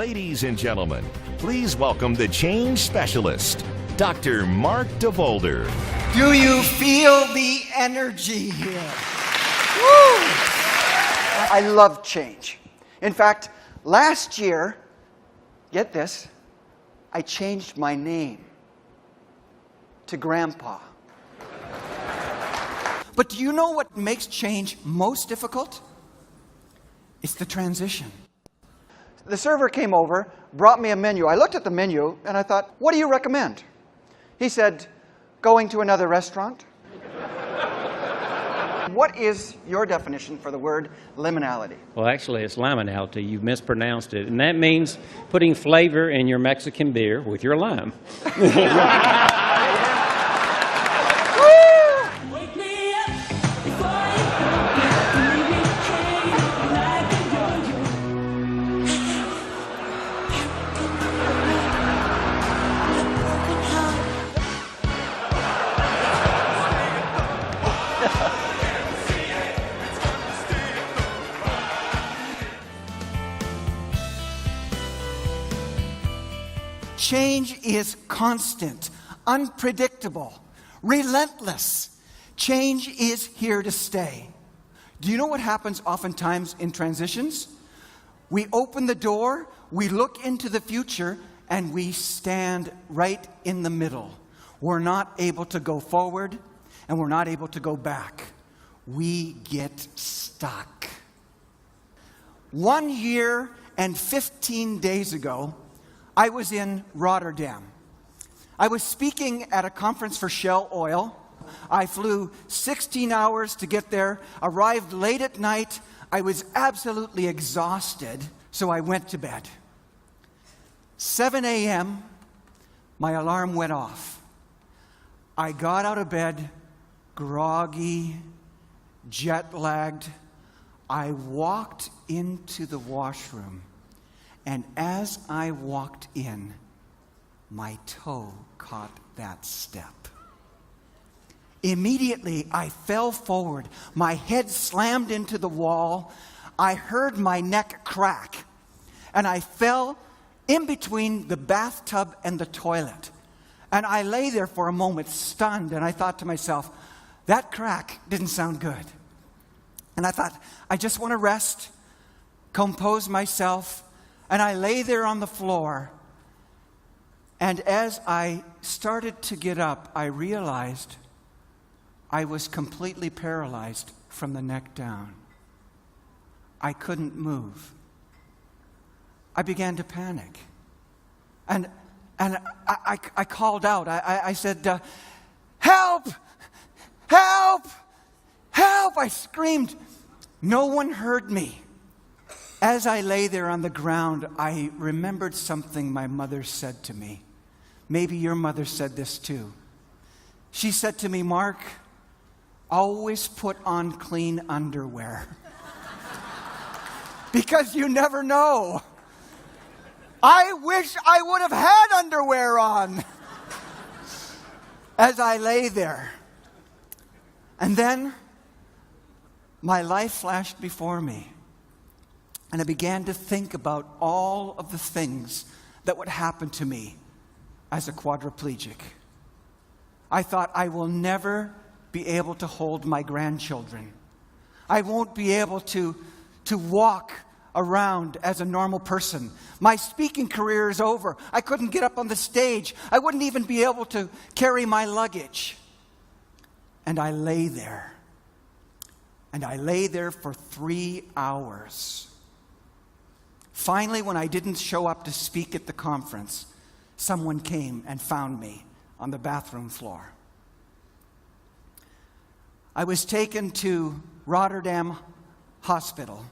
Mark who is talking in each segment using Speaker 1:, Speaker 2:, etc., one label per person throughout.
Speaker 1: Ladies and gentlemen, please welcome the change specialist, Dr. Mark DeVolder.
Speaker 2: Do you feel the energy here? Woo! I love change. In fact, last year, get this, I changed my name to Grandpa. But do you know what makes change most difficult? It's the transition. The server came over, brought me a menu. I looked at the menu and I thought, what do you recommend? He said, going to another restaurant. What is your definition for the word liminality?
Speaker 3: Well, actually, it's liminality. You've mispronounced it. And that means putting flavor in your Mexican beer with your lime.
Speaker 2: Change is constant, unpredictable, relentless. Change is here to stay. Do you know what happens oftentimes in transitions? We open the door, we look into the future, and we stand right in the middle. We're not able to go forward, and we're not able to go back. We get stuck. 1 year and 15 days ago, I was in Rotterdam. I was speaking at a conference for Shell Oil. I flew 16 hours to get there, arrived late at night. I was absolutely exhausted, so I went to bed. 7 a.m., my alarm went off. I got out of bed, groggy, jet-lagged. I walked into the washroom. And as I walked in, my toe caught that step. Immediately, I fell forward. My head slammed into the wall. I heard my neck crack. And I fell in between the bathtub and the toilet. And I lay there for a moment, stunned. And I thought to myself, that crack didn't sound good. And I thought, I just want to rest, compose myself. And I lay there on the floor, and as I started to get up, I realized I was completely paralyzed from the neck down. I couldn't move. I began to panic. And I called out. I said, help! Help! Help! I screamed. No one heard me. As I lay there on the ground, I remembered something my mother said to me. Maybe your mother said this too. She said to me, Mark, always put on clean underwear. Because you never know. I wish I would have had underwear on as I lay there. And then my life flashed before me. And I began to think about all of the things that would happen to me as a quadriplegic. I thought, I will never be able to hold my grandchildren. I won't be able to walk around as a normal person. My speaking career is over. I couldn't get up on the stage. I wouldn't even be able to carry my luggage. And I lay there. And I lay there for 3 hours. Finally, when I didn't show up to speak at the conference, someone came and found me on the bathroom floor. I was taken to Rotterdam Hospital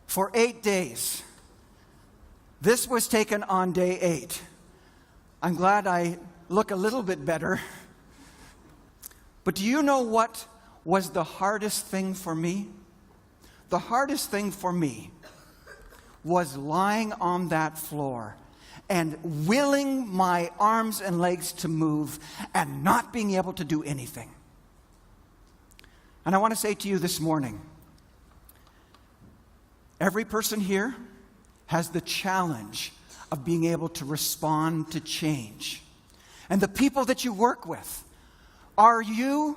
Speaker 2: for 8 days. This was taken on day 8. I'm glad I look a little bit better. But do you know what was the hardest thing for me? The hardest thing for me was lying on that floor and willing my arms and legs to move and not being able to do anything. And I want to say to you this morning, every person here has the challenge of being able to respond to change. And the people that you work with, are you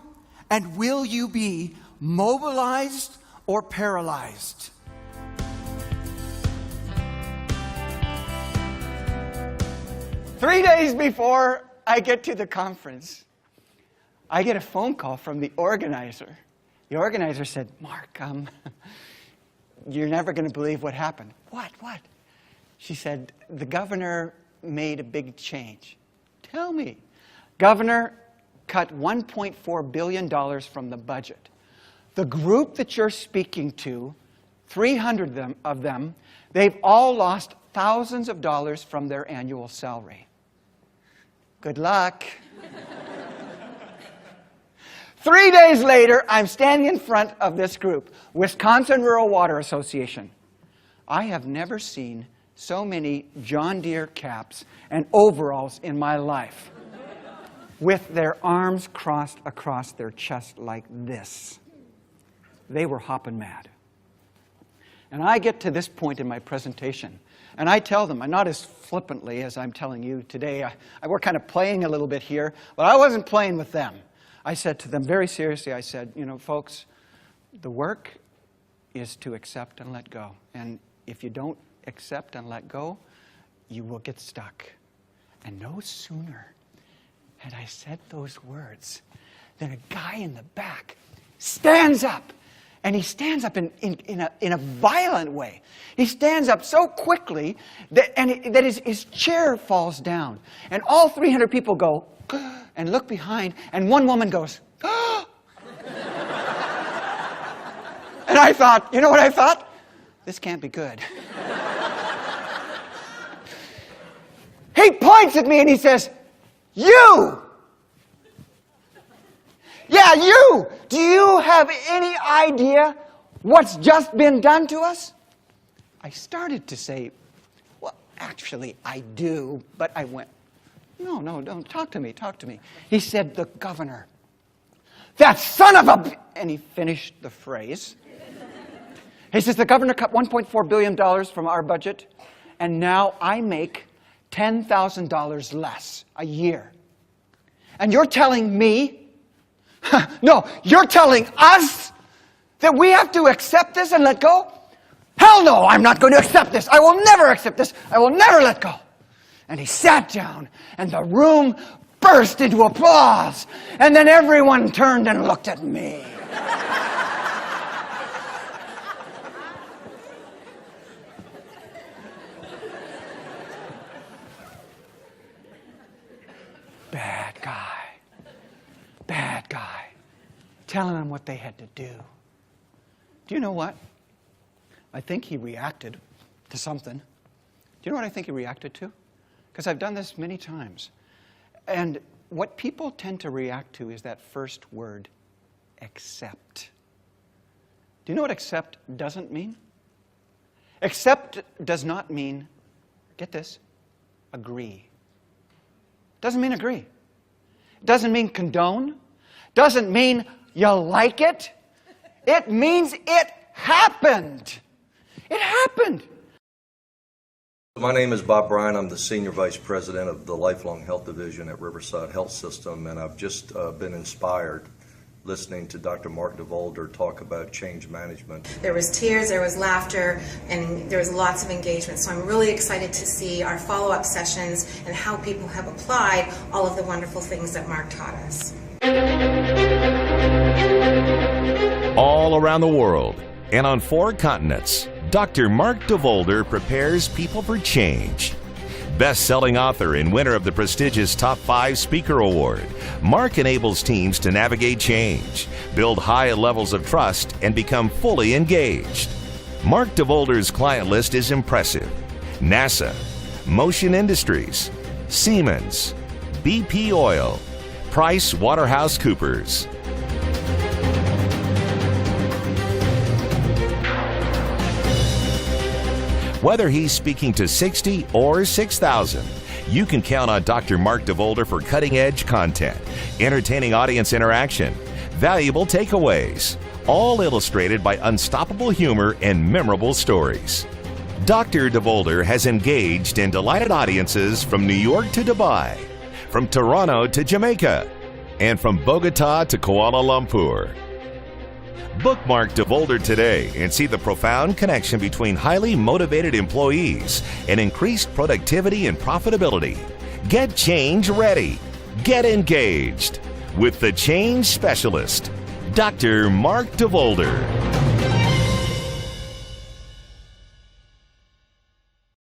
Speaker 2: and will you be mobilized or paralyzed? Three days before I get to the conference, I get a phone call from the organizer. The organizer said, Mark, you're never going to believe what happened. What? She said, the governor made a big change. Tell me. Governor cut $1.4 billion from the budget. The group that you're speaking to, 300 of them, they've all lost thousands of dollars from their annual salary. Good luck. 3 days later, I'm standing in front of this group, Wisconsin Rural Water Association. I have never seen so many John Deere caps and overalls in my life with their arms crossed across their chest like this. They were hopping mad. And I get to this point in my presentation, and I tell them, not as flippantly as I'm telling you today, we're kind of playing a little bit here, but I wasn't playing with them. I said to them very seriously, I said, folks, the work is to accept and let go. And if you don't accept and let go, you will get stuck. And no sooner had I said those words than a guy in the back stands up. And he stands up in a violent way. He stands up so quickly that his chair falls down. And all 300 people go and look behind, and one woman goes, and I thought, you know what I thought? This can't be good. He points at me and he says, you! Yeah, you! Do you have any idea what's just been done to us? I started to say, well, actually, I do, but I went, no, don't talk to me. He said, the governor. That son of a... And he finished the phrase. He says, the governor cut $1.4 billion from our budget, and now I make $10,000 less a year. And you're telling me, no, you're telling us that we have to accept this and let go? Hell no, I'm not going to accept this. I will never accept this. I will never let go. And he sat down, and the room burst into applause. And then everyone turned and looked at me. Bad guy. Telling them what they had to do. Do you know what? I think he reacted to something. Do you know what I think he reacted to? Because I've done this many times. And what people tend to react to is that first word, accept. Do you know what accept doesn't mean? Accept does not mean, get this, agree. Doesn't mean agree. Doesn't mean condone. Doesn't mean you like it. It means it happened. It happened.
Speaker 4: My name is Bob Bryan. I'm the Senior Vice President of the Lifelong Health Division at Riverside Health System, and I've just been inspired listening to Dr. Mark DeVolder talk about change management.
Speaker 5: There was tears, there was laughter, and there was lots of engagement. So I'm really excited to see our follow-up sessions and how people have applied all of the wonderful things that Mark taught us.
Speaker 1: All around the world and on 4 continents, Dr. Mark DeVolder prepares people for change. Best-selling author and winner of the prestigious Top 5 Speaker Award, Mark enables teams to navigate change, build high levels of trust, and become fully engaged. Mark DeVolder's client list is impressive. NASA, Motion Industries, Siemens, BP Oil, Price Waterhouse Coopers. Whether he's speaking to 60 or 6,000, you can count on Dr. Mark DeVolder for cutting-edge content, entertaining audience interaction, valuable takeaways, all illustrated by unstoppable humor and memorable stories. Dr. DeVolder has engaged and delighted audiences from New York to Dubai, from Toronto to Jamaica, and from Bogota to Kuala Lumpur. Bookmark DeVolder today and see the profound connection between highly motivated employees and increased productivity and profitability. Get change ready. Get engaged with the change specialist, Dr. Mark DeVolder.